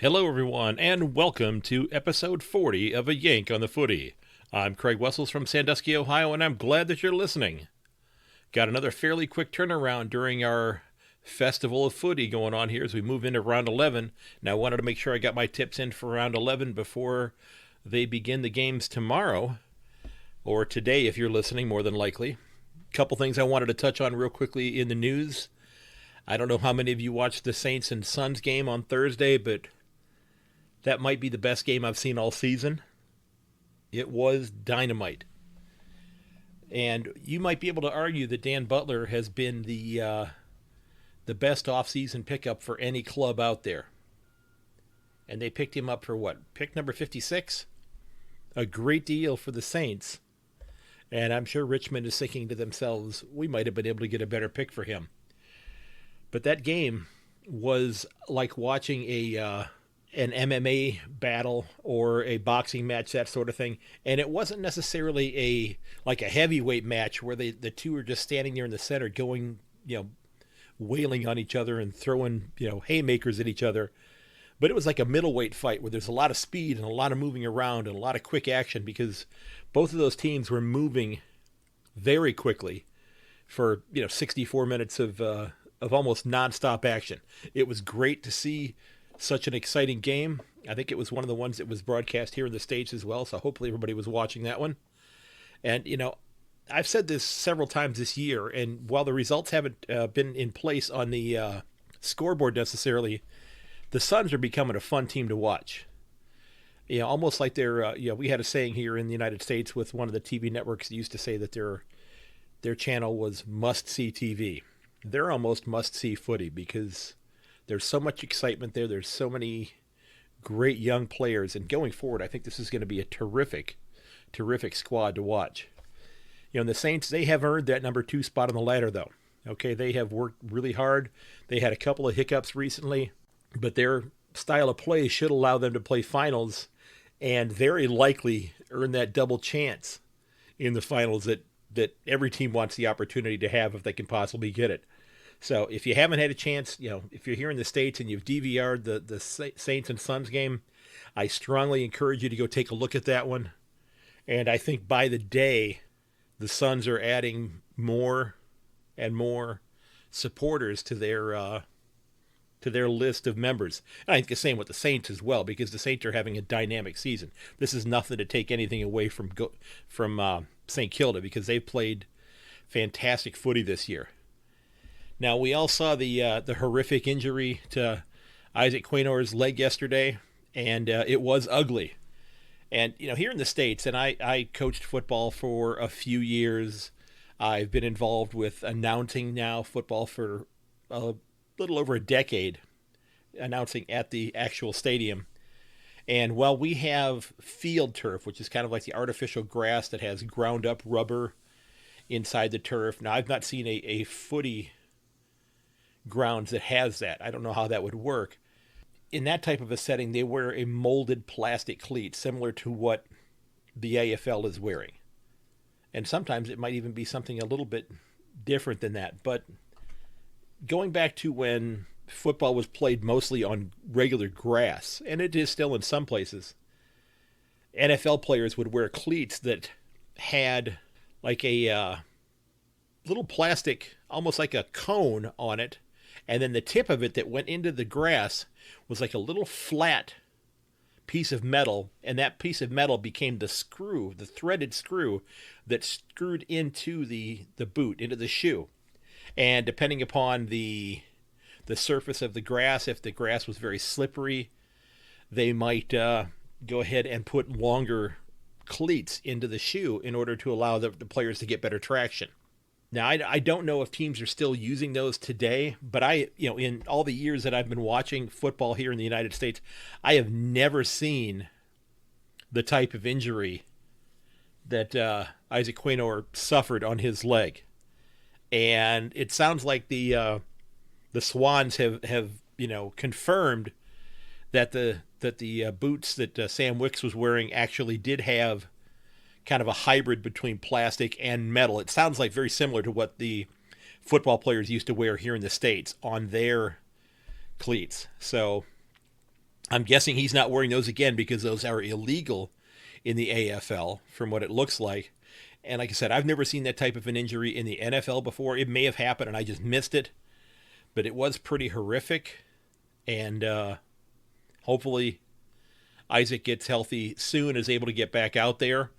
Hello, everyone, and welcome to episode 40 of A Yank on the Footy. I'm Craig Wessels from Sandusky, Ohio, and I'm glad that you're listening. Got another fairly quick turnaround during our Festival of Footy going on here as we move into round 11. Now, I wanted to make sure I got my tips in for round 11 before they begin the games tomorrow, or today if you're listening, more than likely. A couple things I wanted to touch on real quickly in the news. I don't know how many of you watched the Saints and Suns game on Thursday, but that might be the best game I've seen all season. It was dynamite. And you might be able to argue that Dan Butler has been the best offseason pickup for any club out there. And they picked him up for what? Pick number 56? A great deal for the Saints. And I'm sure Richmond is thinking to themselves, we might have been able to get a better pick for him. But that game was like watching an MMA battle or a boxing match, that sort of thing. And it wasn't necessarily a heavyweight match where the two are just standing there in the center going, wailing on each other and throwing, haymakers at each other. But it was like a middleweight fight where there's a lot of speed and a lot of moving around and a lot of quick action because both of those teams were moving very quickly for, 64 minutes of almost nonstop action. It was great to see such an exciting game. I think it was one of the ones that was broadcast here in the States as well, so hopefully everybody was watching that one. And, I've said this several times this year, and while the results haven't been in place on the scoreboard necessarily, the Suns are becoming a fun team to watch. Almost like they're, we had a saying here in the United States with one of the TV networks that used to say that their channel was must-see TV. They're almost must-see footy because there's so much excitement there. There's so many great young players. And going forward, I think this is going to be a terrific squad to watch. And the Saints, they have earned that number 2 spot on the ladder, though. Okay, they have worked really hard. They had a couple of hiccups recently, but their style of play should allow them to play finals and very likely earn that double chance in the finals that every team wants the opportunity to have if they can possibly get it. So if you haven't had a chance, if you're here in the States and you've DVR'd the Saints and Suns game, I strongly encourage you to go take a look at that one. And I think by the day, the Suns are adding more and more supporters to their list of members. And I think the same with the Saints as well, because the Saints are having a dynamic season. This is nothing to take anything away from St. Kilda because they've played fantastic footy this year. Now, we all saw the horrific injury to Isaac Quaynor's leg yesterday, and it was ugly. And, here in the States, and I coached football for a few years. I've been involved with announcing now football for a little over a decade, announcing at the actual stadium. And while we have field turf, which is kind of like the artificial grass that has ground up rubber inside the turf, now I've not seen a footy grounds that has that. I don't know how that would work. In that type of a setting, they wear a molded plastic cleat similar to what the AFL is wearing. And sometimes it might even be something a little bit different than that. But going back to when football was played mostly on regular grass, and it is still in some places, NFL players would wear cleats that had like a little plastic, almost like a cone on it, and then the tip of it that went into the grass was like a little flat piece of metal, and that piece of metal became the screw, the threaded screw that screwed into the boot, into the shoe. And depending upon the surface of the grass, if the grass was very slippery, they might go ahead and put longer cleats into the shoe in order to allow the players to get better traction. Now, I don't know if teams are still using those today, but in all the years that I've been watching football here in the United States, I have never seen the type of injury that Isaac Quaynor suffered on his leg. And it sounds like the Swans have confirmed that the boots that Sam Wicks was wearing actually did have kind of a hybrid between plastic and metal. It sounds like very similar to what the football players used to wear here in the States on their cleats. So I'm guessing he's not wearing those again because those are illegal in the AFL from what it looks like. And like I said, I've never seen that type of an injury in the NFL before. It may have happened and I just missed it, but it was pretty horrific. And hopefully Isaac gets healthy soon, is able to get back out there,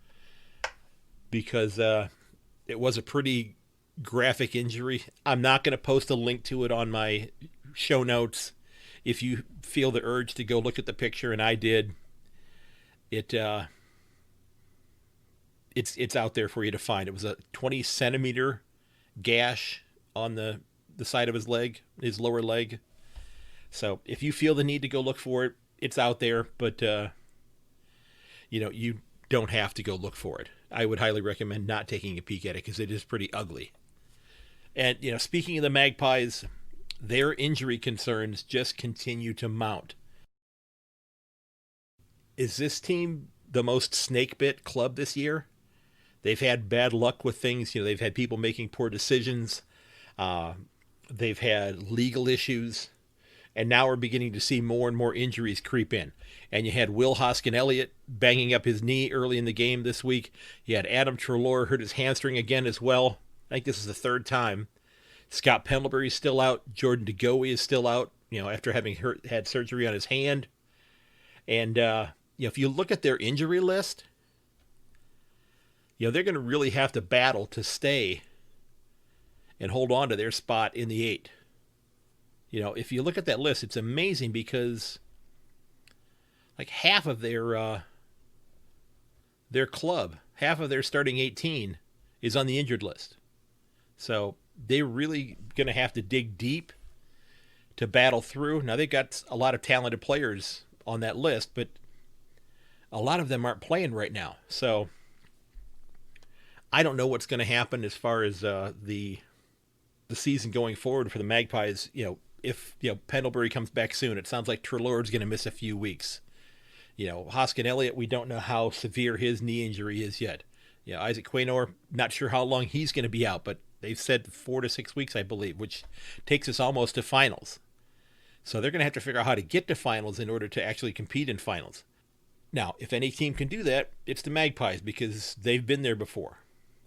because it was a pretty graphic injury. I'm not going to post a link to it on my show notes. If you feel the urge to go look at the picture, and I did, it's out there for you to find. It was a 20 centimeter gash on the side of his leg, his lower leg. So if you feel the need to go look for it, it's out there, but you don't have to go look for it. I would highly recommend not taking a peek at it because it is pretty ugly. And speaking of the Magpies, their injury concerns just continue to mount. Is this team the most snake-bit club this year? They've had bad luck with things. They've had people making poor decisions. They've had legal issues. And now we're beginning to see more and more injuries creep in. And you had Will Hoskin-Elliott banging up his knee early in the game this week. You had Adam Treloar hurt his hamstring again as well. I think this is the third time. Scott Pendlebury's still out. Jordan DeGoey is still out, after having had surgery on his hand. And, if you look at their injury list, they're going to really have to battle to stay and hold on to their spot in the 8. If you look at that list, it's amazing because like half of their club, half of their starting 18 is on the injured list. So they're really going to have to dig deep to battle through. Now, they've got a lot of talented players on that list, but a lot of them aren't playing right now. So I don't know what's going to happen as far as the season going forward for the Magpies. If Pendlebury comes back soon, it sounds like Treloar's going to miss a few weeks. Hoskin-Elliott, we don't know how severe his knee injury is yet. Isaac Quaynor, not sure how long he's going to be out, but they've said 4 to 6 weeks, I believe, which takes us almost to finals. So they're going to have to figure out how to get to finals in order to actually compete in finals. Now, if any team can do that, it's the Magpies, because they've been there before.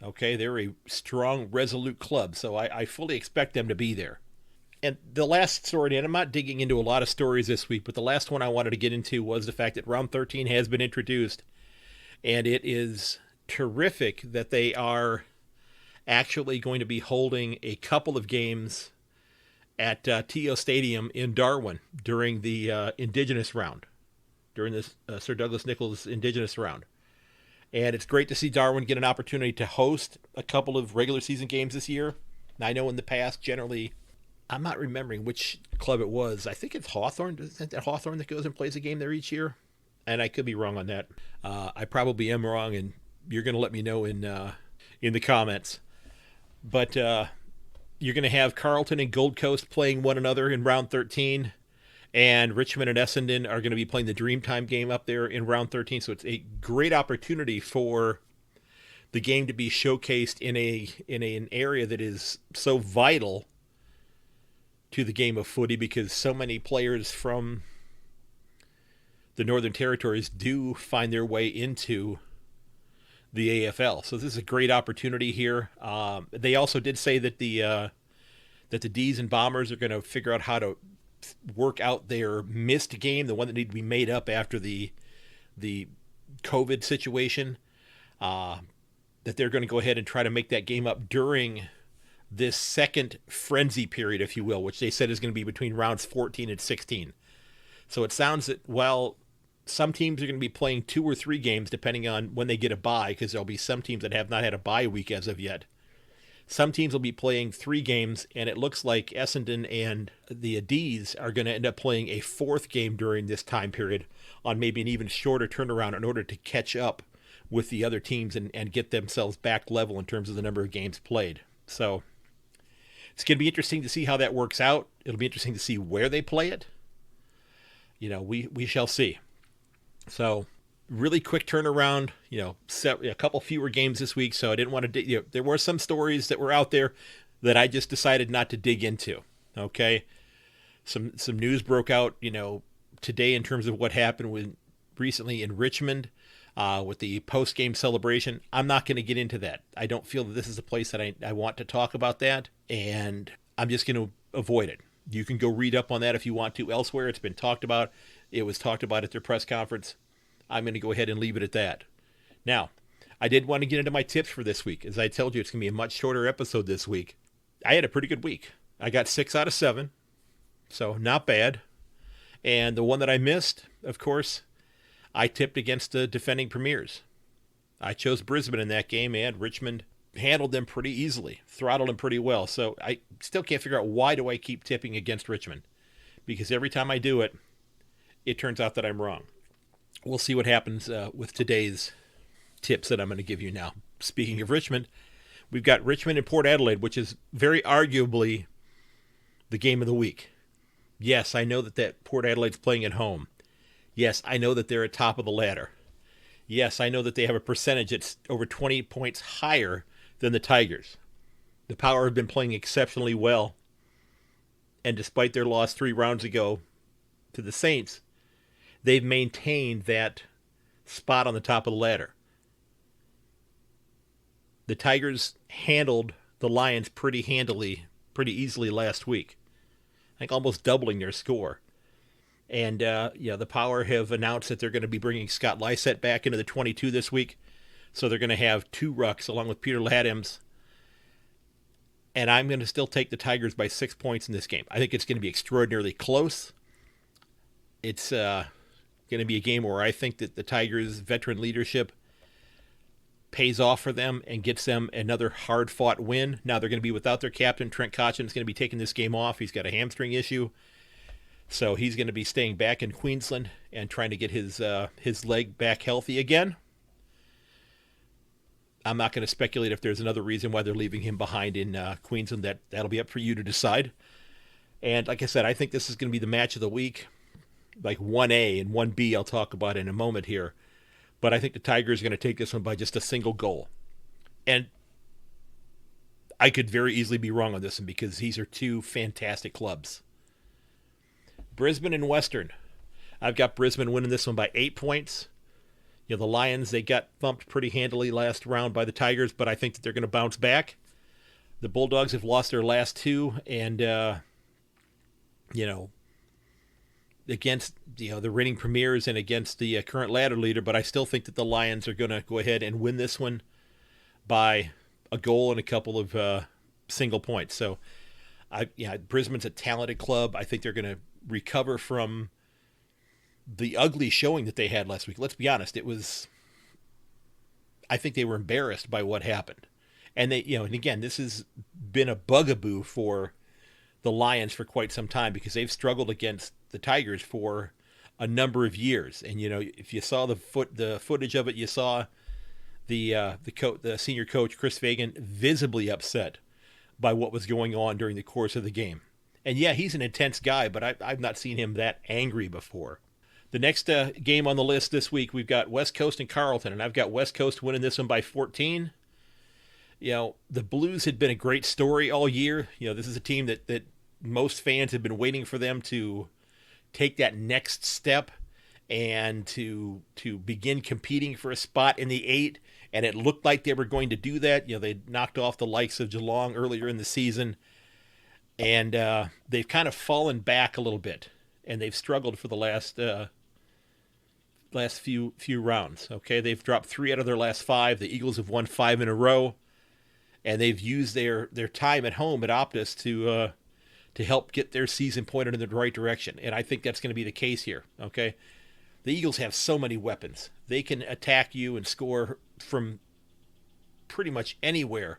Okay, they're a strong, resolute club, so I fully expect them to be there. And the last story, and I'm not digging into a lot of stories this week, but the last one I wanted to get into was the fact that round 13 has been introduced, and it is terrific that they are actually going to be holding a couple of games at TO Stadium in Darwin during the Indigenous round, during this Sir Douglas Nicholls Indigenous round. And it's great to see Darwin get an opportunity to host a couple of regular season games this year. Now, I know in the past, generally, I'm not remembering which club it was. I think it's Hawthorne. Isn't it Hawthorne that goes and plays a game there each year? And I could be wrong on that. I probably am wrong, and you're going to let me know in the comments. But you're going to have Carlton and Gold Coast playing one another in round 13. And Richmond and Essendon are going to be playing the Dreamtime game up there in round 13. So it's a great opportunity for the game to be showcased in an area that is so vital to the game of footy, because so many players from the Northern Territories do find their way into the AFL. So this is a great opportunity here. They also did say that the D's and Bombers are going to figure out how to work out their missed game, the one that needed to be made up after the COVID situation, that they're going to go ahead and try to make that game up during this second frenzy period, if you will, which they said is going to be between rounds 14 and 16. So it sounds that, well, some teams are going to be playing 2 or 3 games depending on when they get a bye, because there'll be some teams that have not had a bye week as of yet. Some teams will be playing 3 games, and it looks like Essendon and the D's are going to end up playing a 4th game during this time period on maybe an even shorter turnaround in order to catch up with the other teams and get themselves back level in terms of the number of games played. So it's going to be interesting to see how that works out. It'll be interesting to see where they play it. We shall see. So really quick turnaround, a couple fewer games this week. So I didn't want to, there were some stories that were out there that I just decided not to dig into. Okay. Some news broke out, today in terms of what happened recently in Richmond with the post-game celebration. I'm not going to get into that. I don't feel that this is a place that I want to talk about that, and I'm just going to avoid it. You can go read up on that if you want to elsewhere. It's been talked about. It was talked about at their press conference. I'm going to go ahead and leave it at that. Now, I did want to get into my tips for this week. As I told you, it's going to be a much shorter episode this week. I had a pretty good week. I got 6 out of 7, so not bad. And the one that I missed, of course, I tipped against the defending premiers. I chose Brisbane in that game, and Richmond handled them pretty easily, throttled them pretty well. So I still can't figure out why do I keep tipping against Richmond, because every time I do it, it turns out that I'm wrong. We'll see what happens with today's tips that I'm going to give you now. Speaking of Richmond, we've got Richmond and Port Adelaide, which is very arguably the game of the week. Yes, I know that Port Adelaide's playing at home. Yes, I know that they're at top of the ladder. Yes, I know that they have a percentage that's over 20 points higher than the Tigers. The Power have been playing exceptionally well, and despite their loss 3 rounds ago to the Saints, they've maintained that spot on the top of the ladder. The Tigers handled the Lions pretty easily last week. I think almost doubling their score. And, the Power have announced that they're going to be bringing Scott Lysett back into the 22 this week. So they're going to have 2 rucks along with Peter Ladhams. And I'm going to still take the Tigers by 6 points in this game. I think it's going to be extraordinarily close. It's going to be a game where I think that the Tigers' veteran leadership pays off for them and gets them another hard-fought win. Now they're going to be without their captain. Trent Cotchin is going to be taking this game off. He's got a hamstring issue. So he's going to be staying back in Queensland and trying to get his leg back healthy again. I'm not going to speculate if there's another reason why they're leaving him behind in Queensland. That'll be up for you to decide. And like I said, I think this is going to be the match of the week. Like 1A and 1B I'll talk about in a moment here. But I think the Tigers are going to take this one by just a single goal. And I could very easily be wrong on this one because these are 2 fantastic clubs. Brisbane and Western. I've got Brisbane winning this one by 8 points. The Lions, they got thumped pretty handily last round by the Tigers, but I think that they're going to bounce back. The Bulldogs have lost their last 2, and, against, the reigning premiers and against the current ladder leader, but I still think that the Lions are going to go ahead and win this one by a goal and a couple of single points. So, Brisbane's a talented club. I think they're going to recover from the ugly showing that they had last week. Let's be honest. I think they were embarrassed by what happened. And and again, this has been a bugaboo for the Lions for quite some time because they've struggled against the Tigers for a number of years. And, if you saw the footage of it, you saw the senior coach, Chris Fagan, visibly upset by what was going on during the course of the game. And yeah, he's an intense guy, but I've not seen him that angry before. The next game on the list this week, we've got West Coast and Carlton, and I've got West Coast winning this one by 14. The Blues had been a great story all year. This is a team that most fans have been waiting for them to take that next step and to begin competing for a spot in the 8, and it looked like they were going to do that. They knocked off the likes of Geelong earlier in the season, and they've kind of fallen back a little bit, and they've struggled for the last few rounds. Okay, they've dropped 3 out of their last 5. The Eagles have won 5 in a row, and they've used their time at home at Optus to help get their season pointed in the right direction. And I think that's going to be the case here. Okay, the Eagles have so many weapons. They can attack you and score from pretty much anywhere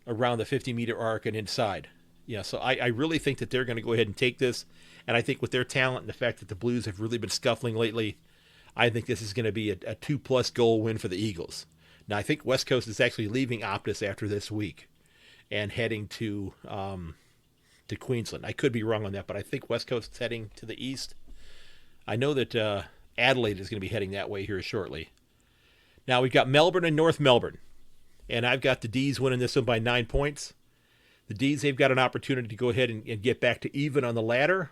around the 50-meter arc and inside. So I really think that they're going to go ahead and take this. And I think with their talent and the fact that the Blues have really been scuffling lately, I think this is going to be a 2+ goal win for the Eagles. Now, I think West Coast is actually leaving Optus after this week and heading to Queensland. I could be wrong on that, but I think West Coast is heading to the east. I know that Adelaide is going to be heading that way here shortly. Now, we've got Melbourne and North Melbourne, and I've got the D's winning this one by 9 points. The D's, they've got an opportunity to go ahead and get back to even on the ladder.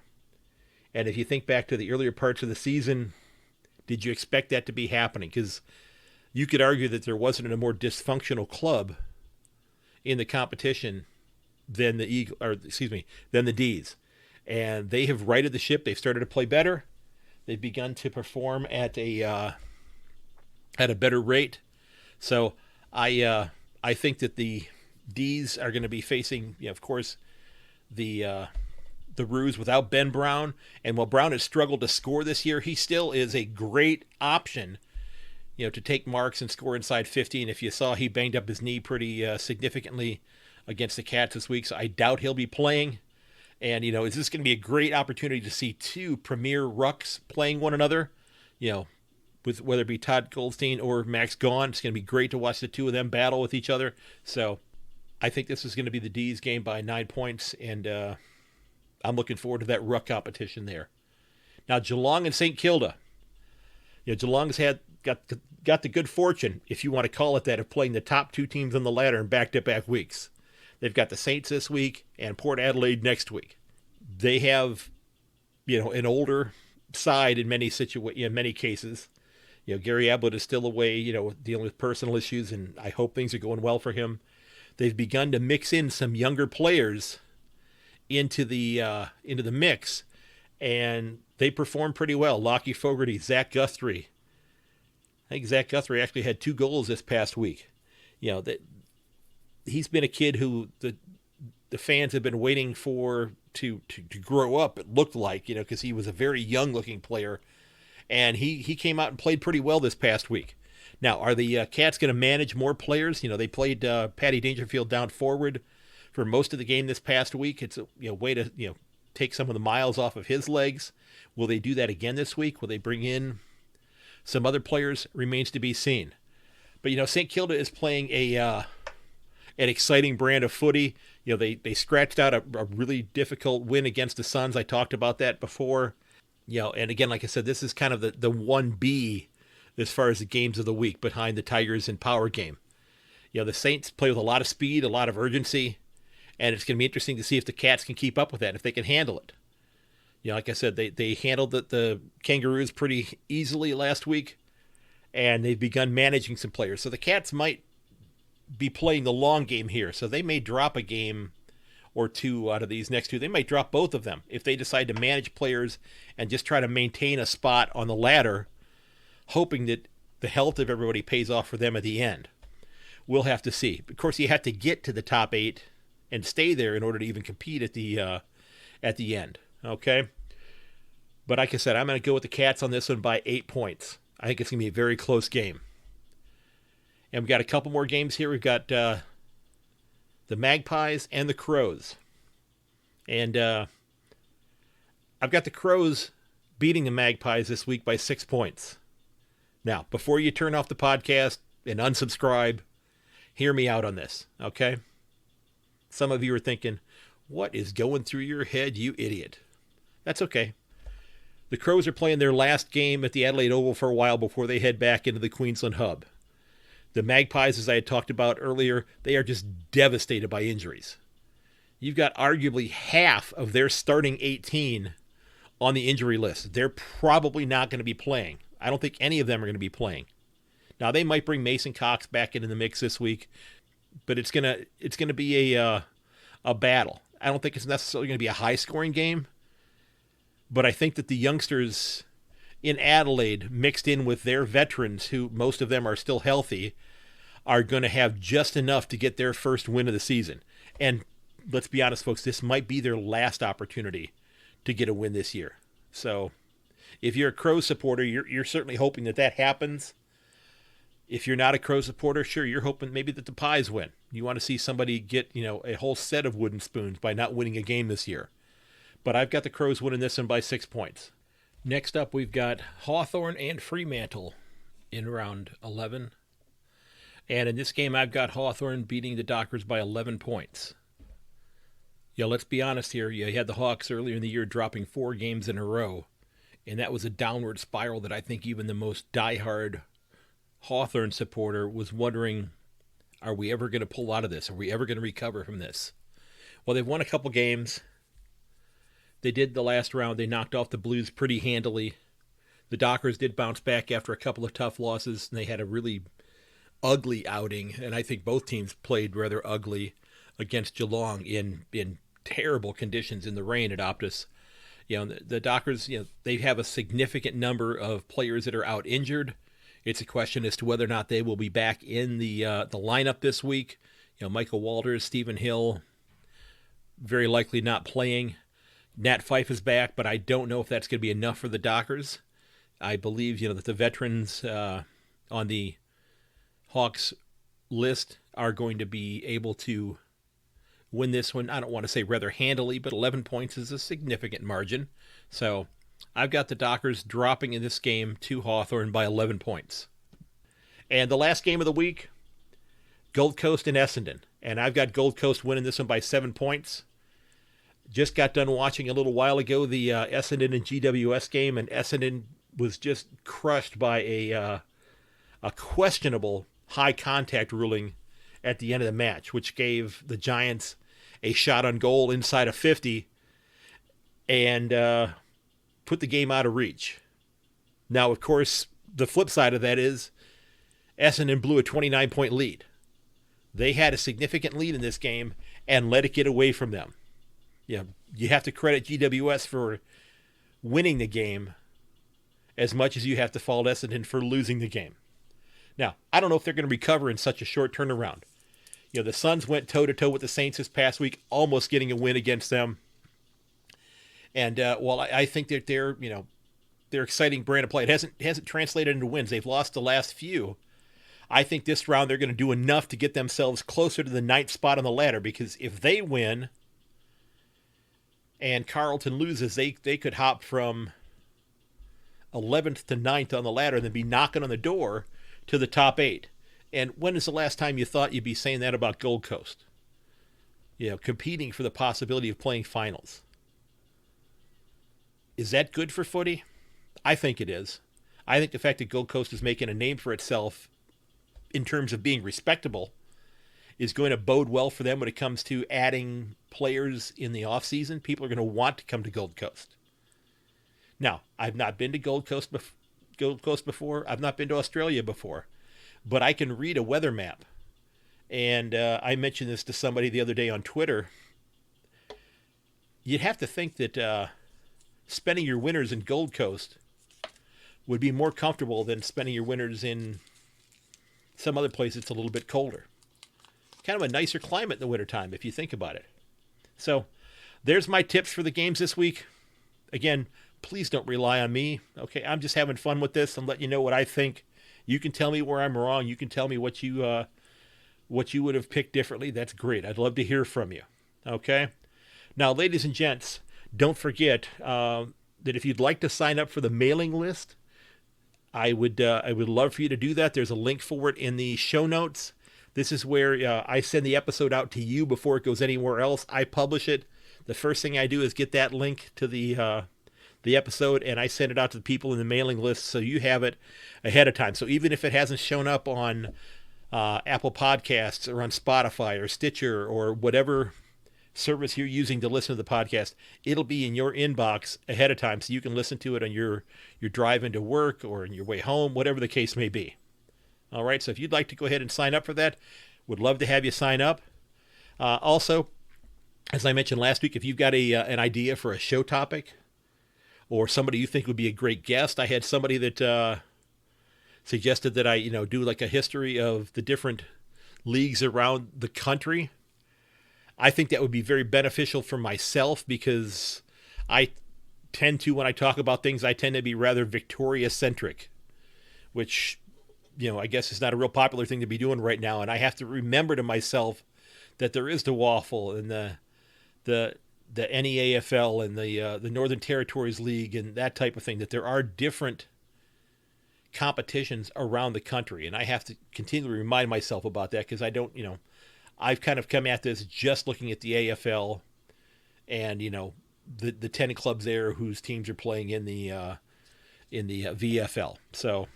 And if you think back to the earlier parts of the season, did you expect that to be happening? Because you could argue that there wasn't a more dysfunctional club in the competition than than the D's. And they have righted the ship. They've started to play better. They've begun to perform at a better rate. So I think that the D's are going to be facing, of course, the Roos without Ben Brown. And while Brown has struggled to score this year, he still is a great option, to take marks and score inside 50. And if you saw, he banged up his knee pretty significantly against the Cats this week, so I doubt he'll be playing. And, is this going to be a great opportunity to see two premier rucks playing one another, with whether it be Todd Goldstein or Max Gawn. It's going to be great to watch the two of them battle with each other. So I think this is going to be the D's game by 9 points, and I'm looking forward to that ruck competition there. Now, Geelong and St. Kilda. Geelong's got the good fortune, if you want to call it that, of playing the top two teams on the ladder in back-to-back weeks. They've got the Saints this week and Port Adelaide next week. They have, an older side in many cases. Gary Ablett is still away, dealing with personal issues, and I hope things are going well for him. They've begun to mix in some younger players into the mix, and they perform pretty well. Lockie Fogarty, Zach Guthrie. I think Zach Guthrie actually had 2 goals this past week. He's been a kid who the fans have been waiting for to grow up, it looked like, because he was a very young-looking player. And he came out and played pretty well this past week. Now, are the Cats going to manage more players? They played Paddy Dangerfield down forward for most of the game this past week. It's a way to take some of the miles off of his legs. Will they do that again this week? Will they bring in some other players? Remains to be seen. But St. Kilda is playing an exciting brand of footy. They scratched out a really difficult win against the Suns. I talked about that before. And again, like I said, this is kind of the 1B as far as the games of the week behind the Tigers and Power game. The Saints play with a lot of speed, a lot of urgency, and it's going to be interesting to see if the Cats can keep up with that, if they can handle it. Like I said, they handled the Kangaroos pretty easily last week, and they've begun managing some players. So the Cats might be playing the long game here, so they may drop a game or two out of these next two. They might drop both of them if they decide to manage players and just try to maintain a spot on the ladder, hoping that the health of everybody pays off for them at the end. We'll have to see. Of course, you have to get to the top 8 and stay there in order to even compete at the end. Okay? But like I said, I'm going to go with the Cats on this one by 8 points. I think it's going to be a very close game. And we've got a couple more games here. We've got the Magpies and the Crows. And I've got the Crows beating the Magpies this week by 6 points. Now, before you turn off the podcast and unsubscribe, hear me out on this, okay? Some of you are thinking, what is going through your head, you idiot? That's okay. The Crows are playing their last game at the Adelaide Oval for a while before they head back into the Queensland hub. The Magpies, as I had talked about earlier, they are just devastated by injuries. You've got arguably half of their starting 18 on the injury list. They're probably not going to be playing. I don't think any of them are going to be playing. Now, they might bring Mason Cox back into the mix this week, but it's gonna be a battle. I don't think it's necessarily going to be a high-scoring game, but I think that the youngsters in Adelaide, mixed in with their veterans, who most of them are still healthy, are going to have just enough to get their first win of the season. And let's be honest, folks, this might be their last opportunity to get a win this year. So if you're a Crows supporter, you're certainly hoping that happens. If you're not a Crows supporter, sure, you're hoping maybe that the Pies win. You want to see somebody get, a whole set of wooden spoons by not winning a game this year. But I've got the Crows winning this one by 6 points. Next up, we've got Hawthorn and Fremantle in round 11. And in this game, I've got Hawthorn beating the Dockers by 11 points. Let's be honest here. You had the Hawks earlier in the year dropping 4 games in a row. And that was a downward spiral that I think even the most diehard Hawthorn supporter was wondering, are we ever going to pull out of this? Are we ever going to recover from this? Well, they've won a couple games. They did the last round. They knocked off the Blues pretty handily. The Dockers did bounce back after a couple of tough losses, and they had a really ugly outing, and I think both teams played rather ugly against Geelong in terrible conditions in the rain at Optus. The Dockers, they have a significant number of players that are out injured. It's a question as to whether or not they will be back in the lineup this week. Michael Walters, Stephen Hill, very likely not playing. Nat Fife is back, but I don't know if that's going to be enough for the Dockers. I believe, that the veterans on the Hawks list are going to be able to win this one. I don't want to say rather handily, but 11 points is a significant margin. So I've got the Dockers dropping in this game to Hawthorn by 11 points. And the last game of the week, Gold Coast and Essendon. And I've got Gold Coast winning this one by 7 points. Just got done watching a little while ago the Essendon and GWS game, and Essendon was just crushed by a questionable high contact ruling at the end of the match, which gave the Giants a shot on goal inside of 50 and put the game out of reach. Now, of course, the flip side of that is Essendon blew a 29-point lead. They had a significant lead in this game and let it get away from them. You have to credit GWS for winning the game as much as you have to fault Essendon for losing the game. Now, I don't know if they're going to recover in such a short turnaround. The Suns went toe-to-toe with the Saints this past week, almost getting a win against them. And while I think that they're exciting brand of play, it hasn't translated into wins. They've lost the last few. I think this round they're going to do enough to get themselves closer to the 9th spot on the ladder, because if they win and Carlton loses, they could hop from 11th to 9th on the ladder and then be knocking on the door to the top 8. And when is the last time you thought you'd be saying that about Gold Coast? Competing for the possibility of playing finals. Is that good for footy? I think it is. I think the fact that Gold Coast is making a name for itself in terms of being respectable is going to bode well for them when it comes to adding players in the offseason. People are going to want to come to Gold Coast. Now, I've not been to Gold Coast before. I've not been to Australia before. But I can read a weather map. And I mentioned this to somebody the other day on Twitter. You'd have to think that spending your winters in Gold Coast would be more comfortable than spending your winters in some other place that's a little bit colder. Kind of a nicer climate in the wintertime, if you think about it. So there's my tips for the games this week. Again, please don't rely on me. Okay, I'm just having fun with this. I'm letting you know what I think. You can tell me where I'm wrong. You can tell me what you would have picked differently. That's great. I'd love to hear from you. Okay? Now, ladies and gents, don't forget that if you'd like to sign up for the mailing list, I would love for you to do that. There's a link for it in the show notes. This is where I send the episode out to you before it goes anywhere else. I publish it. The first thing I do is get that link to the episode, and I send it out to the people in the mailing list so you have it ahead of time. So even if it hasn't shown up on Apple Podcasts or on Spotify or Stitcher or whatever service you're using to listen to the podcast, it'll be in your inbox ahead of time so you can listen to it on your drive into work or on your way home, whatever the case may be. All right, so if you'd like to go ahead and sign up for that, would love to have you sign up. Also, as I mentioned last week, if you've got an idea for a show topic or somebody you think would be a great guest, I had somebody that suggested that I do like a history of the different leagues around the country. I think that would be very beneficial for myself because I tend to, when I talk about things, I tend to be rather Victoria-centric, which, I guess is not a real popular thing to be doing right now. And I have to remember to myself that there is the Waffle and the NEAFL and the Northern Territories League and that type of thing, that there are different competitions around the country. And I have to continually remind myself about that because I don't, I've kind of come at this just looking at the AFL and, the 10 clubs there whose teams are playing in the VFL. So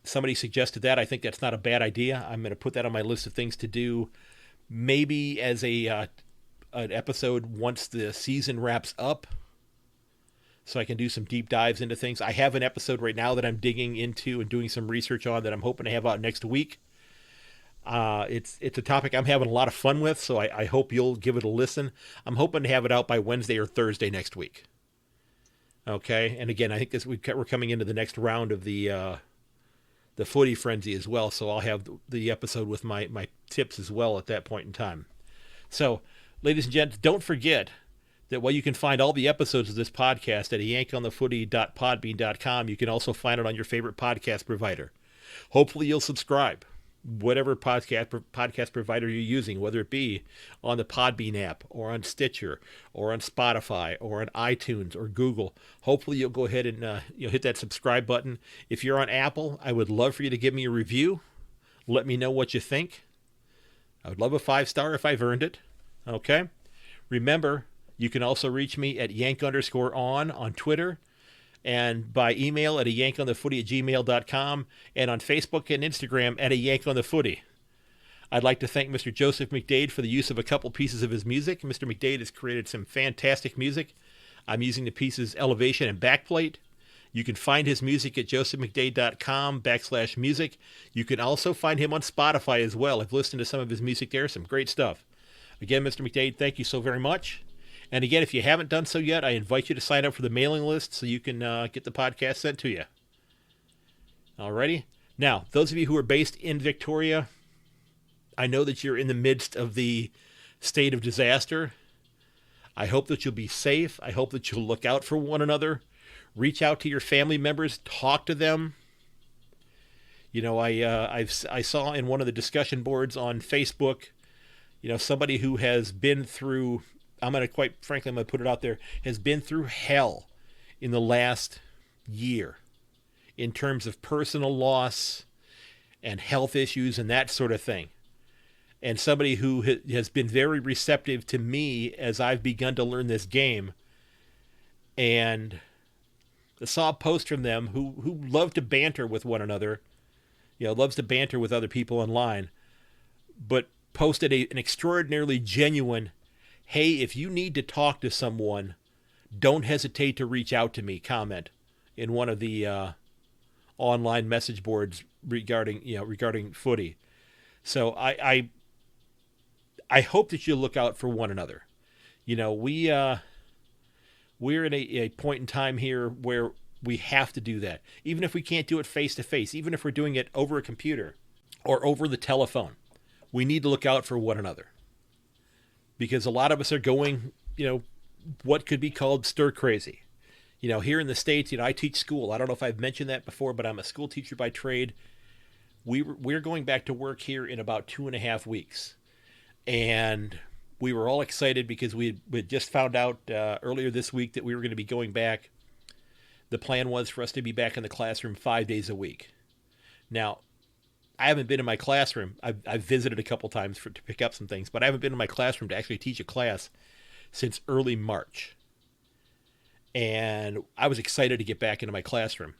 somebody suggested that. I think that's not a bad idea. I'm going to put that on my list of things to do, maybe as an episode once the season wraps up. so I can do some deep dives into things. I have an episode right now that I'm digging into and doing some research on that I'm hoping to have out next week. It's a topic I'm having a lot of fun with, so I hope you'll give it a listen. I'm hoping to have it out by Wednesday or Thursday next week. Okay, and again, I think we're coming into the next round of the Footy Frenzy as well, so I'll have the episode with my tips as well at that point in time. So, ladies and gents, don't forget that while you can find all the episodes of this podcast at ayankonthefooty.podbean.com, you can also find it on your favorite podcast provider. Hopefully you'll subscribe, whatever podcast provider you're using, whether it be on the Podbean app or on Stitcher or on Spotify or on iTunes or Google. Hopefully you'll go ahead and hit that subscribe button. If you're on Apple, I would love for you to give me a review. Let me know what you think. I would love a 5-star if I've earned it. Okay? Remember, you can also reach me at yank_on on Twitter, and by email at ayankonthefooty@gmail.com, and on Facebook and Instagram at ayankonthefooty. I'd like to thank Mr. Joseph McDade for the use of a couple pieces of his music. Mr. McDade has created some fantastic music. I'm using the pieces Elevation and Backplate. You can find his music at josephmcdade.com/music. You can also find him on Spotify as well. I've listened to some of his music there, some great stuff. Again, Mr. McDade, thank you so very much. And again, if you haven't done so yet, I invite you to sign up for the mailing list so you can get the podcast sent to you. Alrighty? Now, those of you who are based in Victoria, I know that you're in the midst of the state of disaster. I hope that you'll be safe. I hope that you'll look out for one another. Reach out to your family members. Talk to them. You know, I saw in one of the discussion boards on Facebook, somebody who has been through, I'm going to put it out there, has been through hell in the last year in terms of personal loss and health issues and that sort of thing. And somebody who has been very receptive to me as I've begun to learn this game. And I saw a post from them who love to banter with one another, loves to banter with other people online, but posted an extraordinarily genuine, hey, if you need to talk to someone, don't hesitate to reach out to me comment in one of the online message boards regarding footy. So I hope that you look out for one another. We're in a point in time here where we have to do that. Even if we can't do it face to face, even if we're doing it over a computer or over the telephone, we need to look out for one another. Because a lot of us are going, what could be called stir crazy. Here in the States, I teach school. I don't know if I've mentioned that before, but I'm a school teacher by trade. We're going back to work here in about 2.5 weeks. And we were all excited because we had just found out earlier this week that we were going to be going back. The plan was for us to be back in the classroom 5 days a week. Now, I haven't been in my classroom. I've visited a couple times to pick up some things, but I haven't been in my classroom to actually teach a class since early March. And I was excited to get back into my classroom.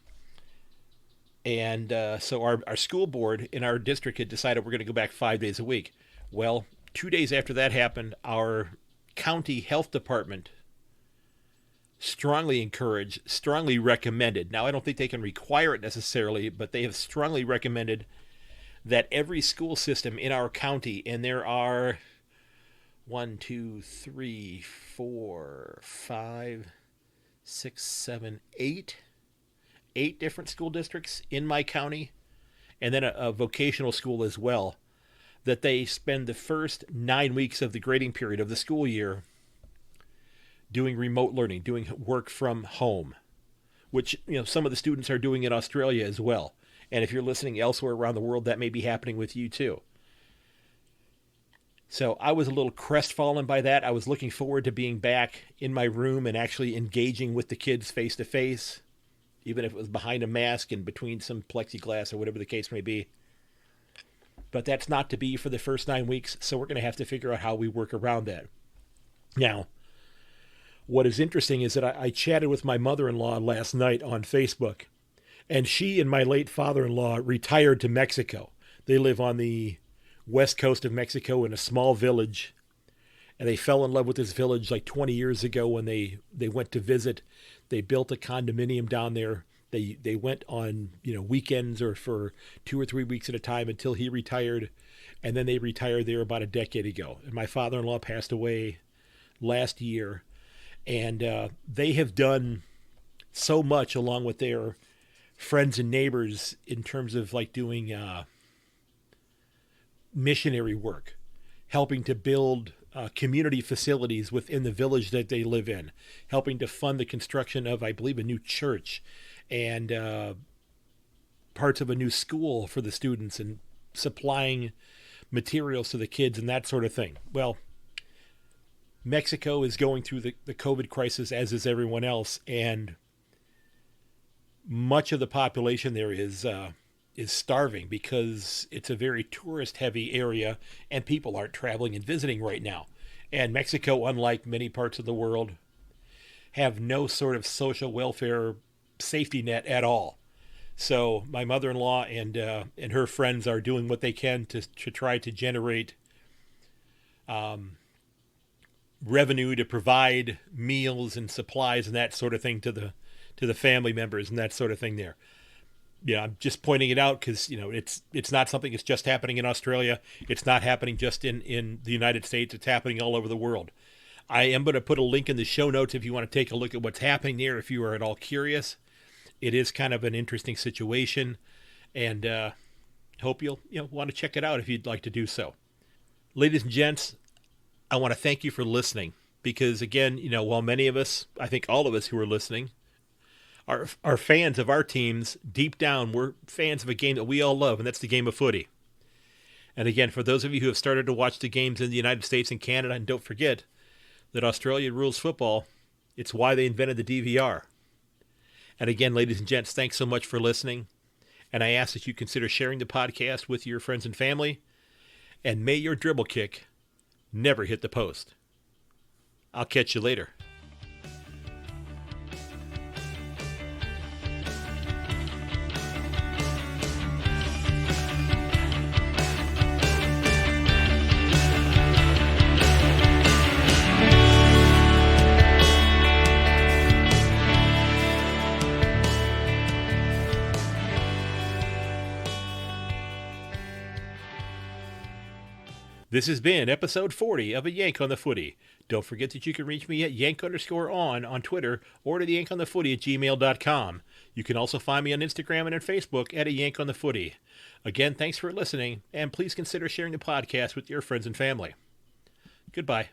And so our school board in our district had decided we're going to go back 5 days a week. Well, 2 days after that happened, our county health department strongly encouraged, strongly recommended. Now, I don't think they can require it necessarily, but they have strongly recommended that every school system in our county, and there are 8 different school districts in my county, and then a vocational school as well, that they spend the first 9 weeks of the grading period of the school year doing remote learning, doing work from home, which some of the students are doing in Australia as well. And if you're listening elsewhere around the world, that may be happening with you too. So I was a little crestfallen by that. I was looking forward to being back in my room and actually engaging with the kids face to face, even if it was behind a mask and between some plexiglass or whatever the case may be. But that's not to be for the first 9 weeks, so we're going to have to figure out how we work around that. Now, what is interesting is that I chatted with my mother-in-law last night on Facebook, and she and my late father-in-law retired to Mexico. They live on the west coast of Mexico in a small village, And they fell in love with this village like 20 years ago when they went to visit. They built a condominium down there. They went on, weekends or for 2 or 3 weeks at a time until he retired. And then they retired there about a decade ago. And my father-in-law passed away last year. And they have done so much along with their friends and neighbors in terms of like doing missionary work, helping to build community facilities within the village that they live in, helping to fund the construction of, I believe, a new church and parts of a new school for the students and supplying materials to the kids and that sort of thing. Well, Mexico is going through the COVID crisis, as is everyone else, and much of the population there is starving because it's a very tourist-heavy area and people aren't traveling and visiting right now. And Mexico, unlike many parts of the world, have no sort of social welfare safety net at all. So my mother-in-law and her friends are doing what they can to try to generate revenue to provide meals and supplies and that sort of thing to the family members and that sort of thing there. Yeah, I'm just pointing it out because, it's not something that's just happening in Australia. It's not happening just in the United States. It's happening all over the world. I am going to put a link in the show notes if you want to take a look at what's happening there, if you are at all curious. It is kind of an interesting situation, and hope you'll want to check it out if you'd like to do so. Ladies and gents, I want to thank you for listening because, again, while many of us, I think all of us who are listening, are fans of our teams, deep down, we're fans of a game that we all love, and that's the game of footy. And again, for those of you who have started to watch the games in the United States and Canada, and don't forget that Australia rules football, it's why they invented the DVR. And again, ladies and gents, thanks so much for listening. And I ask that you consider sharing the podcast with your friends and family. And may your dribble kick never hit the post. I'll catch you later. This has been episode 40 of A Yank on the Footy. Don't forget that you can reach me at yank_on on Twitter or to the yankonthefooty@gmail.com. You can also find me on Instagram and on Facebook at A Yank on the Footy. Again, thanks for listening, and please consider sharing the podcast with your friends and family. Goodbye.